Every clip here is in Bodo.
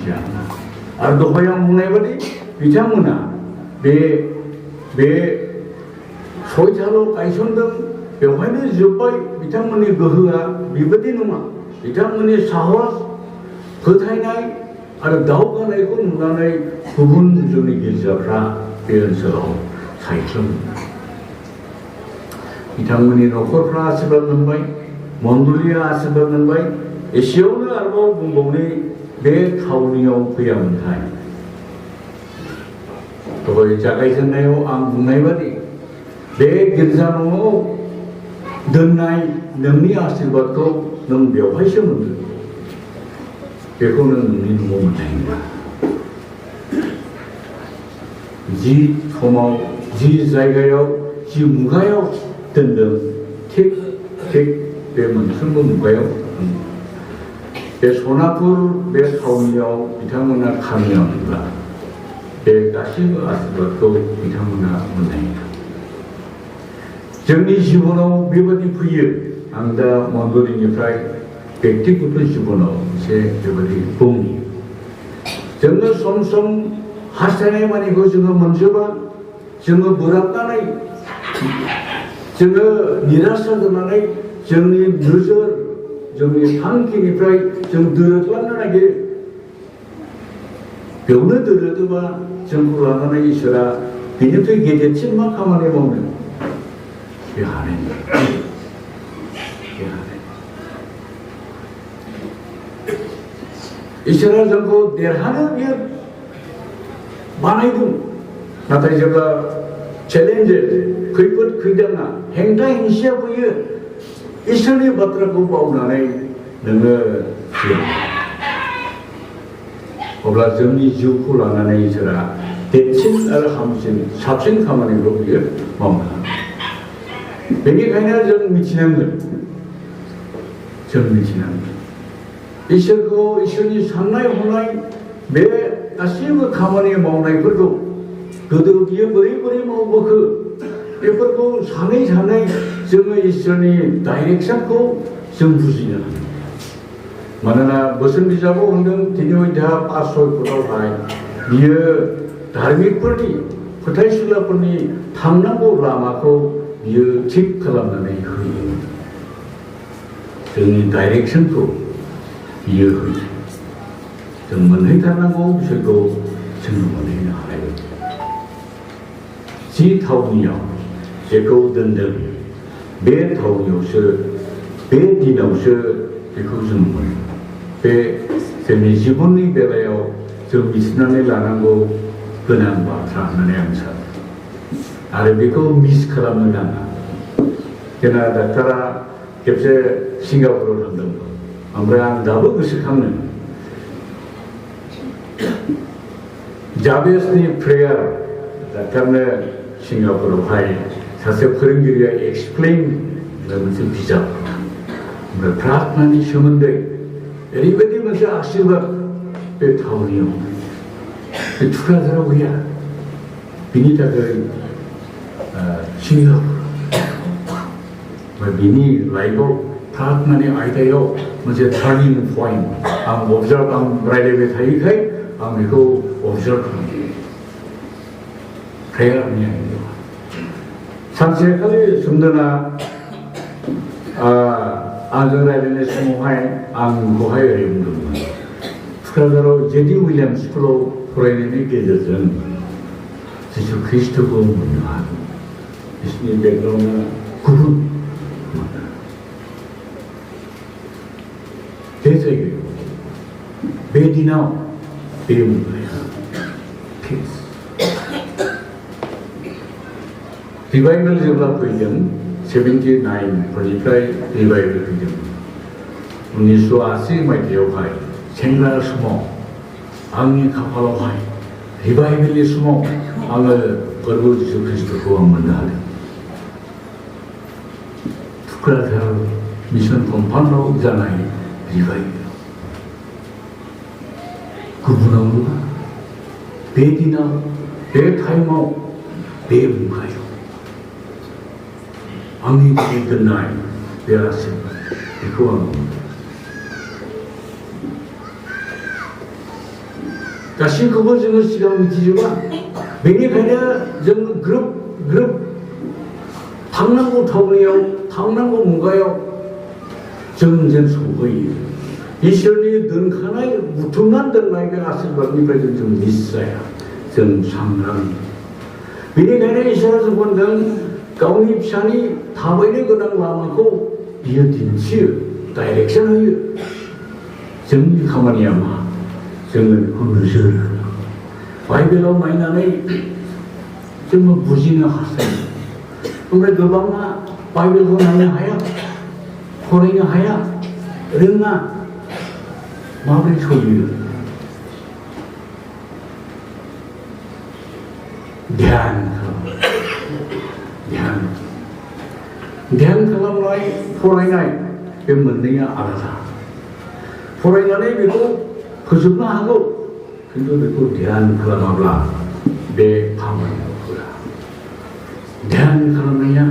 मोनथिया आरो दहाय आं बुंनाय बादि बिथांमोना बे सयथाल' गायसनदों बेवहायनो जोब्बाय बिथांमोननि गोहोआ बेबायदि नङा बिथांमोननि साहस फोथायनाय आरो दावगानायखौ नुनानै गुबुन जोंनि गिर्जाफ्रा बे ओनसोलाव सायख्लुम बिथांमोननि न'खरफ्रा आशीर्बाद मोनबाय मण्डलिया आशीर्बाद मोनबाय एसेयावनो आरोबाव बुंबावनि बे थावनियाव फैयामोनथाय दहाय जागायजेननायाव आं बुंनाय बादि बे गिर्जा न'आव दोननाय नोंनि आशीर्बादखौ नों बेवहायसो मोनगोन बेखौ नों नोंनि न'आव मोननाय नङा जि समाव जि जायगायाव जि मुगायाव दोनदों थिग बे मोनफ्रोमबो मुगायाव बे सनापुर बे थावनियाव बिथांमोना खामियामोनब्ला बे गासैबो आशीर्बादखौ बिथांमोना मोननाय नङा जोंनि जिबनाव बेबादि फैयो आं दा मण्डलिनिफ्राय बेक्तिगत जिबनाव एसे बेबादि बुंनि जोङो सम सम हास्थायनाय मानिखौ जोङो मोनजोबा जोङो बोराबनानै जोङो निराशा जानानै जोंनि नोजोर जोंनि थांखिनिफ्राय जों दोरोदलांनो नागिरो बेवनो दोरोदोबा जोंखौ लानानै इसोरा बेनिफ्राय गेदेरसिन मा खामानि मावनो बे हानाय नङा इसोरा जोंखौ देरहानो बियो बानायदों नाथाय जेब्ला चेलेन्जेस खैफोद खैदाङा हेंथा हेंसिया फैयो इसोरनि बाथ्राखौ बावनानै नोङो अब्ला जोंनि जिउखौ लानानै इसोरा देरसिन आरो हामसिन साबसिन खामानिखौ बियो मावनो हागोन बेनिखायनो जों मिथिनांगोन इसोरखौ इसोरनि साननाय हनाय बे गासैबो खामानि मावनायफोरखौ गोदो बियो बोरै मावबोखो बेफोरखौ सानै जोङो इसोरनि डाइरेक्सनखौ जों बुजिनो हायो मानोना बोसोन बिजाबाव होनदों 3 अध्याय 5-6 फुटावहाय बियो धार्मिकफोरनि फोथायसुलाफोरनि थांनांगौ लामाखौ बियो थिग खालामनानै होयो जोंनि डाइरेक्सनखौ बियो होयो जों मोनहैथारनांगौ बिसोरखौ जों मोनहैनो हानाय जि थावनियाव जेखौ दोनदों बे थावनियावसो बे दिनावसो बेखौ जों मोनो बे जोंनि जिबननि बेलायाव जों मिथिनानै लानांगौ गोनां बाथ्रा होननानै आं सानो आरो बेखौ मिस खालामनो नाङा जोंना डाक्टारा खेबसे सिंगापुराव थांदोंमोन ओमफ्राय आं दाबो गोसोखाङो जाबेसनि प्रेयार डाक्टारनो सिंगापुरावहाय सासे फोरोंगिरिया एक्सप्लेन मोनसे बिजाब ओमफ्राय प्रार्थनानि सोमोन्दै ओरैबायदि मोनसे आशीर्बाद बे थावनियाव बे थुक्राझाराव गैया बिनि थाखाय सिंगापुर बिनि लाइफआव प्रार्थनानि आयदायाव मोनसे टार्निं पइन्ट आं रायज्लायबाय थायोखाय आं बेखौ अबजार्भ खालामो प्रेयारनि आयदायाव सानसेखालि सोमदोना आंजों रायज्लायनाय समावहाय आंखौहाय ओरै बुंदोंमोन थुक्राझाराव जेडि उइलियाम स्कुलाव फरायनायनि गेजेरजों जिसु ख्रिस्ट'खौ मोननो हागोन बिसोरनि बेकग्राउन्डआ गुबुन बे जायगायाव बे दिनाव बे मुगाया फिक्स रिभाइभेल जेब्ला फैदों 79 फोरनिफ्राय रिभाइभेल फैदों 1980 मायथाइयावहाय सेंग्रा समाव आंनि खाफालावहाय रिभाइभेलनि समाव आङो फोरबो जिसु ख्रिस्ट'खौ आं मोननो हादों थुक्राझार मिशन कम्पाउन्डआव जानाय रिभाइभेल गुबुनाव नङा बे दिनाव बे टाइमाव बे मुगायाव आंनि बायदि दोननाय बे आशीर्बाद बेखौ आं 가시그거 정말 시간 미치지만 매일 그냥 정말 그룹 당나고 타오네요. 당나고 뭔가요? 정전 소거이 이시원이 넌 하나의 무tum난 던나에게 아슬바니 배든 좀 있어야 좀 상람 미리 내내 이시라서 본던 가운이 피산이 다보이는 거랑 와마고 비어딘치 다이렉션을 정리 가만히 아마 정말 혼르셔 바이벨로 많이 나네 정말 무지는 하세요 근데 그방나 바이벨 혼나냐 하야 호랭이 하야 르나 마블이 소리 ध्यान खालामनाय फरायनाय बे मोननैया आलादा फरायनानै बेखौ फोजोबनो हागौ खिन्थु बेखौ ध्यान खालामाब्ला बे खामानियाव होआ ध्यान खालामनाया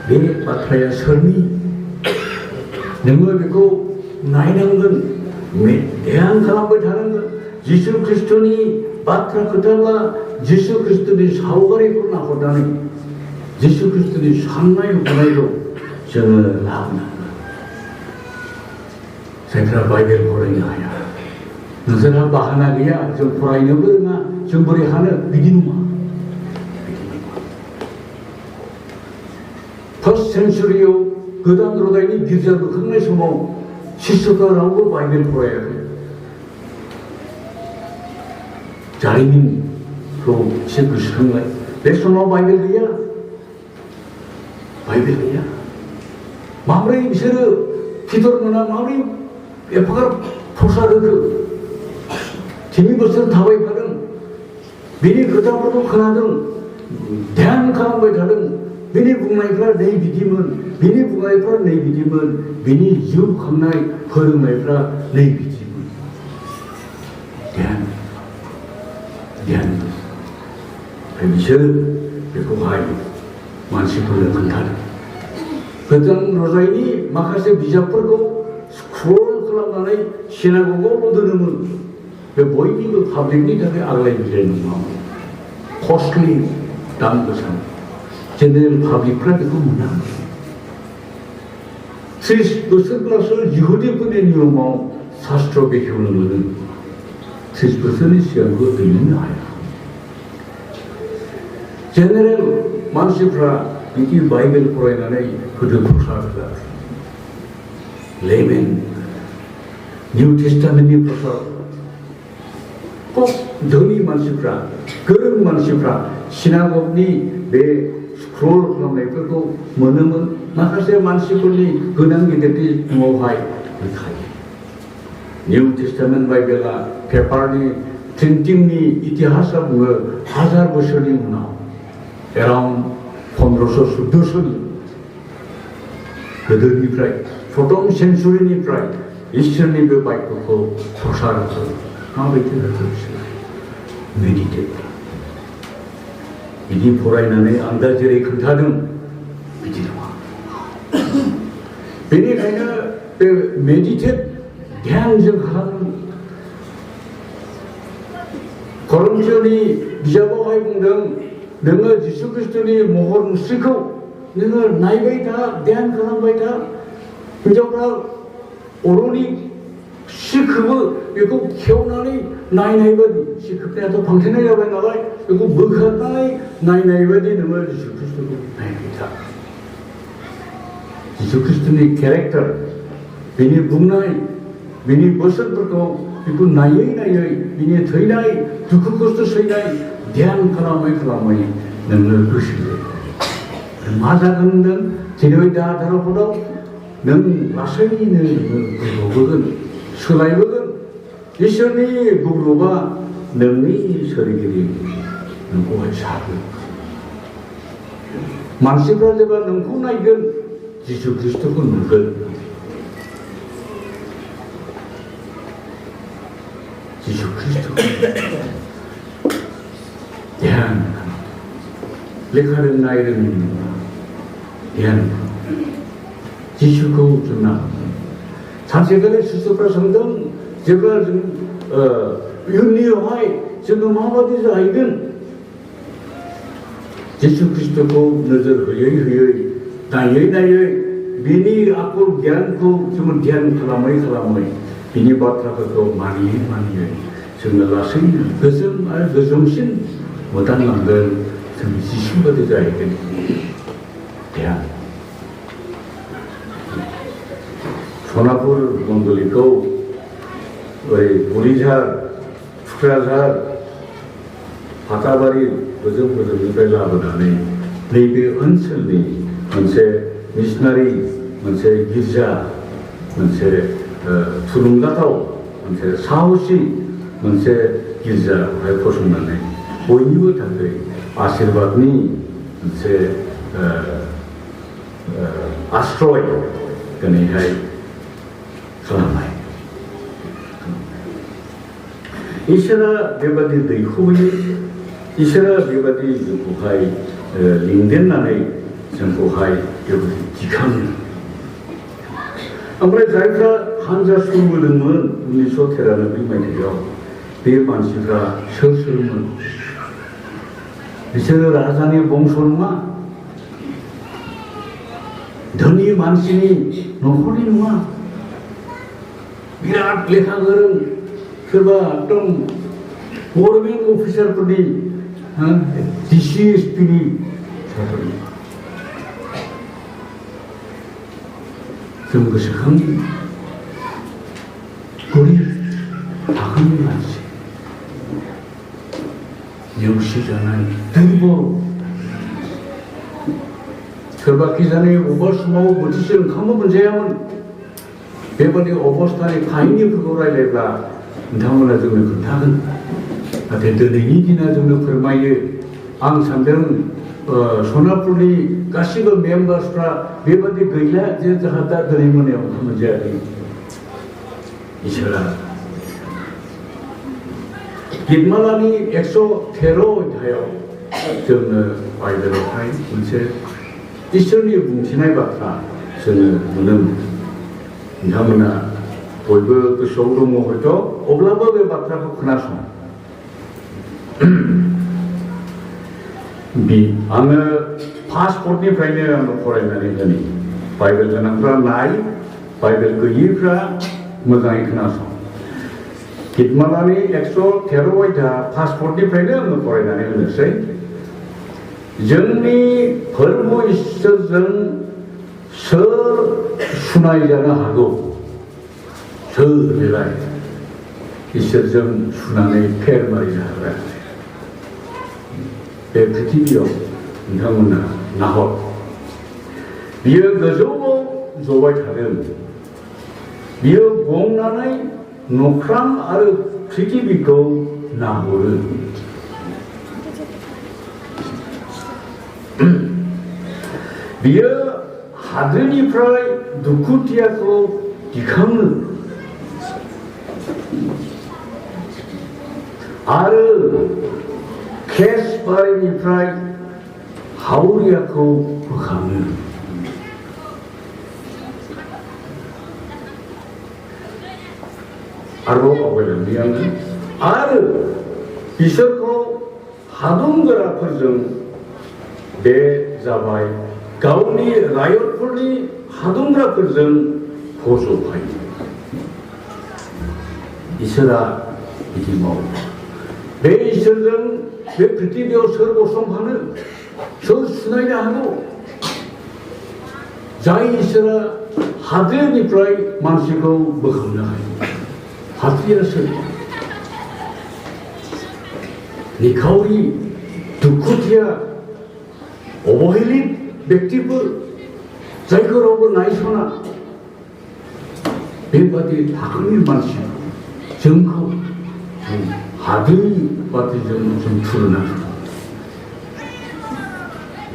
बे बाथ्राया सोरनि नोङो बेखौ नायनांगोन ध्यान खालामबाय थानांगोन जिसु ख्रिस्ट'नि बाथ्रा खोथाब्ला जिसु ख्रिस्ट'नि सावगारिखौ नाहरनानै जिसु ख्रिस्ट'नि साननाय हनायखौ जोङो लाबोनांगोन जायफ्रा बाइबेल फरायनो हाया नोंसोरहा बाहाना गैया जों फरायनोबो रोङा जों बोरै हानो बिदि नङा फार्स्ट सेन्चुरियाव गोदान रदायनि गिर्जा लुखांनाय समाव शिष्यफ्रा रावबो बाइबेल फरायाखै जारिमिनखौ एसे गोसोखांलाय बे समाव बाइबेल गैया माब्रै बिसोरो फितर मोना माब्रै एफाग्राब प्रसाद होखो 3 बोसोर थाबायखादों बिनि खोथाफोरखौ खोनादों ध्यान खालामबाय थादों बिनि बुंनायफ्रा नै बिदिमोन बिनि बुंनायफ्रा नै बिदिमोन बिनि जिउ खांनाय फोरोंनायफ्रा नै बिदिमोन ध्यान बिसोरो बेखौहाय मानसिफोरनो खोन्थादों गोदान रजायनि माखासे बिजाबफोरखौ स्क्रल खालामनानै सिनागगावल' दोनोमोन बे बयनिबो पाब्लिकनि थाखाय आग्लाय बिलाय नङामोन कस्टलि दाम गोसा जेनेरेल पाब्लिकफ्रा बेखौ मोनामोन 30 बोसोरब्लासो इहुदिफोरनि नियमाव शास्त्र बेखेवनो मोनो 30 बोसोरनि सिगांबो दैनो हाया जेनेरेल मानसिफ्रा बिदि बाइबेल फरायनानै गोदो प्रसाद होआखै लेमेन निउ टेस्टामेन्टनि प्रसाद खुब धोनि मानसिफ्रा गोरों मानसिफ्रा सिनागगनि बे स्क्रल खालामनायफोरखौ मोनोमोन माखासे मानसिफोरनि गोनां गिदिरनि न'आवहाय थायो निउ टेस्टामेन्ट बाइबेला पेपारनि प्रिन्टिंनि इतिहासा बुङो 1000 बोसोरनि उनाव एराउन्ड 1514 गोदोनिफ्राय प्रथम सेन्चुरिनिफ्राय इसोरनि बे बाक्यखौ प्रसार माबायदि होखो बिसोरो मेडिटेट बिदि फरायनानै आं दा जेरै खोन्थादों बिदि नङा बेनिखायनो बे मेडिटेट ध्यानजों खालामो करिन्थियनि बिजाबावहाय बुंदों नोङो जिसु ख्रिस्ट'नि महर मुस्रिखौ नोङो नायबाय था ध्यान खालामबाय था हिन्जावफ्रा अर'नि सिखोबो बेखौ खेवनानै नायनाय बायदि सिखोबनायाथ' फांथेनाय जाबाय नालाय बेखौ बोखारनानै नायनाय बायदि नोङो जिसु ख्रिस्ट'खौ नायबाय था जिसु ख्रिस्ट'नि केरेक्टार बिनि बुंनाय बिनि बोसोनफोरखौ बेखौ नायै बिनि थैनाय दुखु खस्थ' सैनाय ध्यान खालामै नोङो गोसो मा जागोन नों दिनै दा धारापदाव नों लासैनो नोङो गौरबबोगोन सोलायबोगोन इसोरनि गौरबा नोंनि सोरगिदिं नोंखौहाय सारगोन मानसिफ्रा जेब्ला नोंखौ नायगोन जिसु ख्रिस्ट'खौ नुगोन जिसु ख्रिस्ट'खौ ध्यान लेखा रोंनाय रोङै नङा ध्यान जिसुखौ जोंना सानसेखालि शिष्यफ्रा सोंदों जेब्ला जों 윤리화에 지금 한마디 자이든 예수 그리스도고 너들 허여이 나의 비니 아쿠 ध्यानखौ जों ध्यान खालामै बिनि बाथ्राफोरखौ मानियै जोङो लासैनो गोजों आरो गोजौसिन मोदांलांगोन जों जिसु बादि जाहैगोन ध्यान सनापुर मंडलीखौ ओरै बुरिझार थुक्राझार फाथाबारि गोजौनिफ्राय लाबोनानै नैबे ओनसोलनि मोनसे मिशनारि मोनसे गिर्जा मोनसे थुलुंगाथाव मोनसे साहसि मोनसे गिर्जाहाय फसंनानै बयनिबो थाखाय आशीर्वादनि मोनसे आश्रय दिनैहाय खालामनाय इसोरा बेबादि दैखौयो इसोरा बेबादि जोंखौहाय लिंदेननानै जोंखौहाय बेबादि दिखाङो ओमफ्राय जायफ्रा हानजा सुरबोदोंमोन 1993 मायथाइयाव बे मानसिफ्रा सोरमोन बिसोरो राजानि बंस नङा धोनि मानसिनि नखरनि नङा बिराद लेखा गोरों सोरबा एकदम गभर्नमेन्ट अफिसारफोरनि डिसि एसपिनि जों गोसोखाङो गरिब थाखोनि मानसि नेवसिजानाय दुर्बल सोरबा खिजानि अबेबा समाव बोथिसे ओंखामबो मोनजायामोन बेबादि अबस्थानि काहिनिफोरखौ रायलायब्ला नोंथांमोना जोंनो खोन्थागोन नाथाय दिनैनि दिना जोंनो फोरमायो आं सानदों सनापुरनि गासिबो मेम्बार्सफ्रा बेबादि गैला जे जाहा दा दिनै मोनायाव ओंखाम मोनजायाखै इसोरा गितमालानि 113 अध्यायाव जोंनो बाइबेलावहाय मोनसे इसोरनि बुंथिनाय बाथ्रा जोङो नुनो मोनो नोंथांमोना बयबो गोसोआव दङ हयथ' अब्लाबो बे बाथ्राखौ खोनासं आङो पासपर्टनिफ्रायनो आङो फरायनानै होनि बाइबेल गोनांफ्रा नाय बाइबेल गैयैफ्रा मोजाङै खोनासं गितमालानि 113 अध्याय पासपर्टनिफ्रायनो आङो फरायनानै होनोसै जोंनि फोरबो इसोरजों सोर सुनाय जानो हागौ सोर बेलाय इसोरजों सुनानै फेर मारिनो हाग्रा बे पृथिबियाव नोंथांमोना नाहर बियो गोजौआव जबाय थादों बियो गंनानै नख्रां आरो पृथिबिखौ नाहरो बियो हादोरनिफ्राय दुखुथियाखौ दिखाङो आरो केसबारिनिफ्राय हावरियाखौ बोखाङो आरोबाव आवगायलांनि आङो आरो बिसोरखौ हादुंगोराफोरजों बे जाबाय गावनि रायतफोरनि हादुंग्राफोरजों फज'फायो इसोरा बिदि मावो बे इसोरजों बे पृथिबियाव सोर गसंफानो सोर सुनायनो हागौ जाय इसोरा हादोरनिफ्राय मानसिखौ बोखांनो हायो हाथिया सोर निखावरि दुखुथिया अबहेलित व्यक्तिफोर जायखौ रावबो नायसना बेबादि थाखोनि मानसि जोंखौ हादोरनि बादिजों जों थुलुना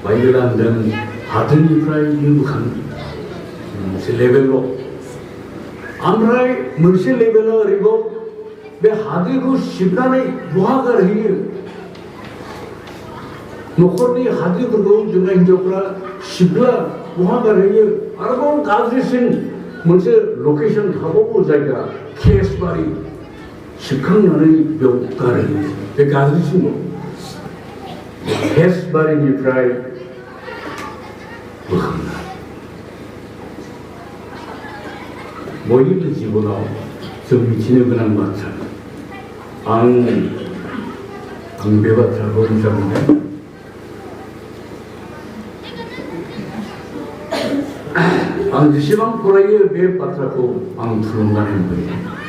बाइबेला होनदों हादोरनिफ्राय बोखाङो मोनसे लेभेलाव ओमफ्राय मोनसे लेभेलाव ओरैबाव बे हादोरखौ सिबनानै बहा गारहैयो नखरनि हादोरफोरखौ जोंना हिन्जावफ्रा सिबला बहा गारहैयो आरोबाव गाज्रिसिन मोनसे लकेसन थाबावो जायगा केसबारि 시kan년의 묘가를 가르치고 캐스바리니프라이 무한나 모이를 집어넣어 정미치는 그냥 마찬 앙배가 잘 보이셨는데 앙지시방 포라이에 배 빠트라고 앙투른다는 거예요.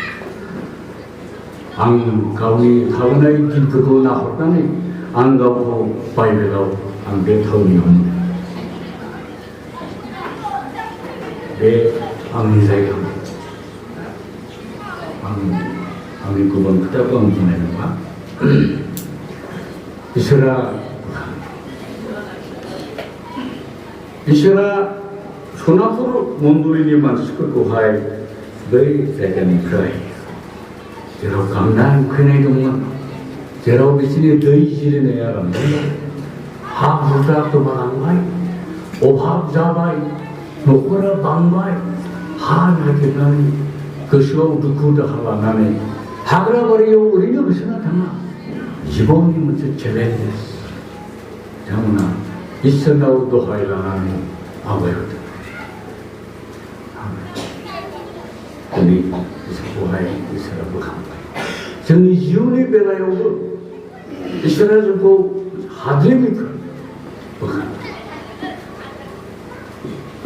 ang kauni thaunai kin phuko na hotani ang gabo pai be lo ang be thauni on be ang ni sai ang ni kubang kita ko ang tunai ba isara sonapur monduri ni mansko ko hai very second cry 제로 강남 큰애 동안 제로 비치니 더이 지르네야 람다 하부자도 바람바이 오합자바이 노코라 방바이 하나게나니 그시오 두쿠다 하라나니 하그라버리요 우리는 그시나 당나 기본이 먼저 제베데스 장나 있어나우도 하이라나니 아버요다 우리 이사고하이 이사라고 한 정이 지훈이 배나요 이사라고 하드니까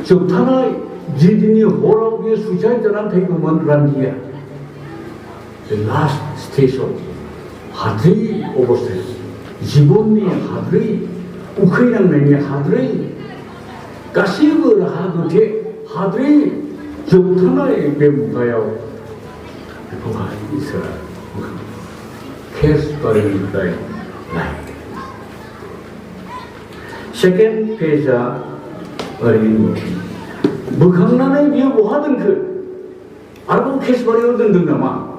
적타나 지진이 호라우에 수자이들한 대구먼 란디야 the last station 하드리 오버스테스 지본이 하드리 우크라이나면이 하드리 가시브를 하드리 하드리 적타나의 배무가요 그거가 있어라 캐스바리니까 라이 second page 어린 무강난에 비해 뭐하든 알고 캐스바리 얻은 등나마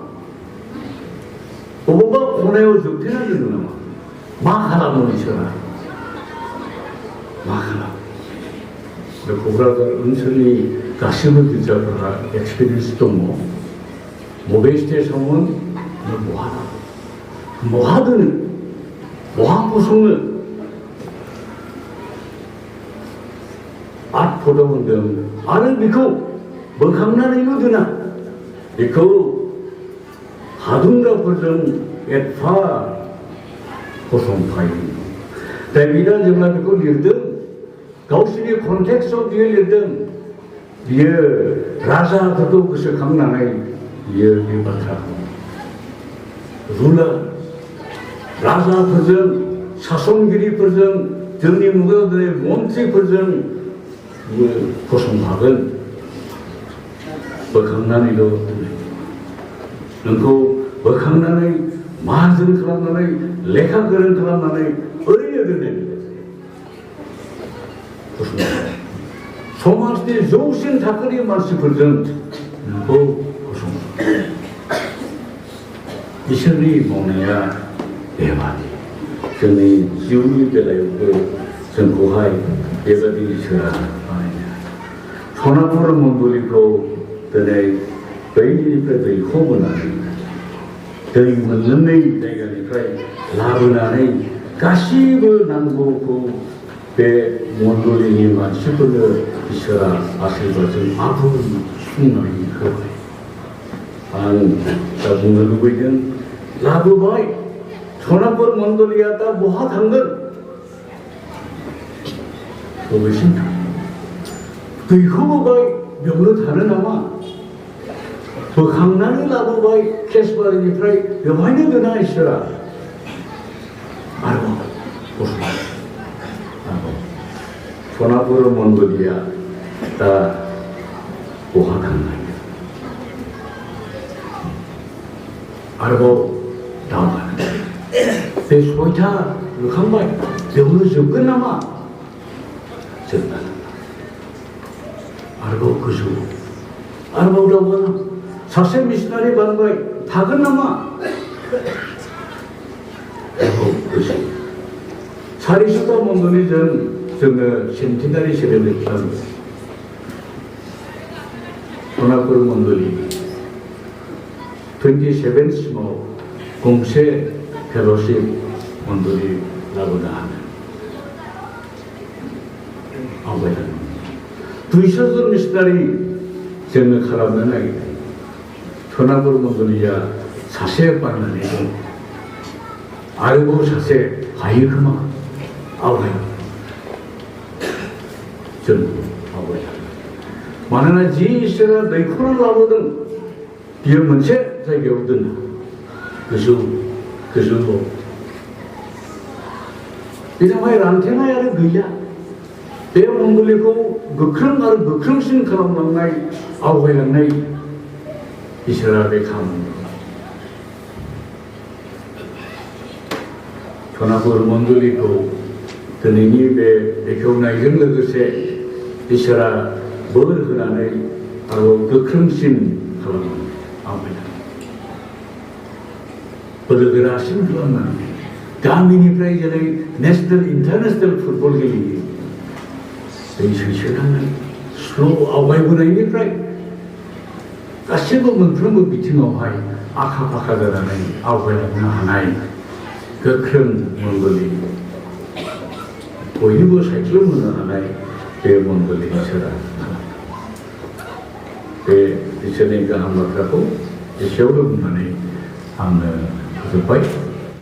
오버가 보내어 적태나 등나마 마하다 보니셔라 마하다 고브라가 은천이 가시을 듣자거나 엑스피리언스도 모베이스트에 서면 뭐하든 뭐한 구성을 보다본데 아는 비코 뭐 강나는 이거드나 비코 하둥가 버전 에파 고성파이 대비란 정말 비코 리든 가우시리 콘텍스트 뒤에 리든 뒤에 라자 그도 그서 강나나이 예 비바타 룰라 라자 버전 사송기리 버전 정리무가들의 몬티 버전 고성학은 강난이로 너도 강난의 만든 사람만의 레카 그런 사람만의 어린애들 고성학 소마스의 조신 다크리 말씀 버전 너도 고성학 이슬이 뭐냐 대바디 저는 지우리 때라요 전고하이 예바디 있어라 소나무를 못 돌리고 전에 베이니 프레드의 호문하니 더이문 능력이 되니까 라브나니 가시브 남고고 배못 돌리니만 싶어도 있어라 아실 것은 아픈 순간이 그거예요. 자궁을 두고 있는 라브바이 소나무를 못 돌리겠다 뭐하던 건 그것입니다. 그 후보가 명로 다른 아마 그 강난이 라보바이 캐스바리니 프라이 여화이는 그나 있어라 알고 보수 알고 소나부로 먼거리야 다 오하강나이 알고 나와가는 내 소이타 강바이 명로 접근나마 접근 알고 그수 알고라고 사세 미시나리 반바이 다근나마 알고 그수 사리수다 몽돌이 전 센티나리 시대를 했다는 소나쿠르 몽돌이 27시모 공세 펠로십 원들이 라고나 하는 아버지 두이셔서 미스터리 생각하라면 하겠다. 전화번호 분들이야 자세히 받는 알고 자세히 아이 그만 아버지 전 아버지 만약에 지시가 내코를 나오든 비용 문제 자기 오든 그수 이제 왜 란테나야를 그야 내 몽골이고 그 그런 나를 그 그런 신처럼 나이 아우가 나이 이스라엘에 가면 전하고 몽골이고 드니니 배 교나 이런 것에 이스라엘 뭘 그나네 바로 그 그런 신처럼 아우가 बदलगरा Singh गामिनिफ्राय जेरै नेशनेल इन्टारनेशनेल फुटबल गेलेयो दै सैसोनानै स्ल' आवगायबोनायनिफ्राय गासैबो मोनफ्रोमबो बिथिङावहाय आखा फाखा जानानै आवगायलांनो हानाय गोख्रों मंगलि बयनिबो सायख्लुम होनो हानाय बे मंगलि इसोरा बे इसोरनि गाहाम बाथ्राखौ एसेयावनो बुंनानै आङो फोजोबबाय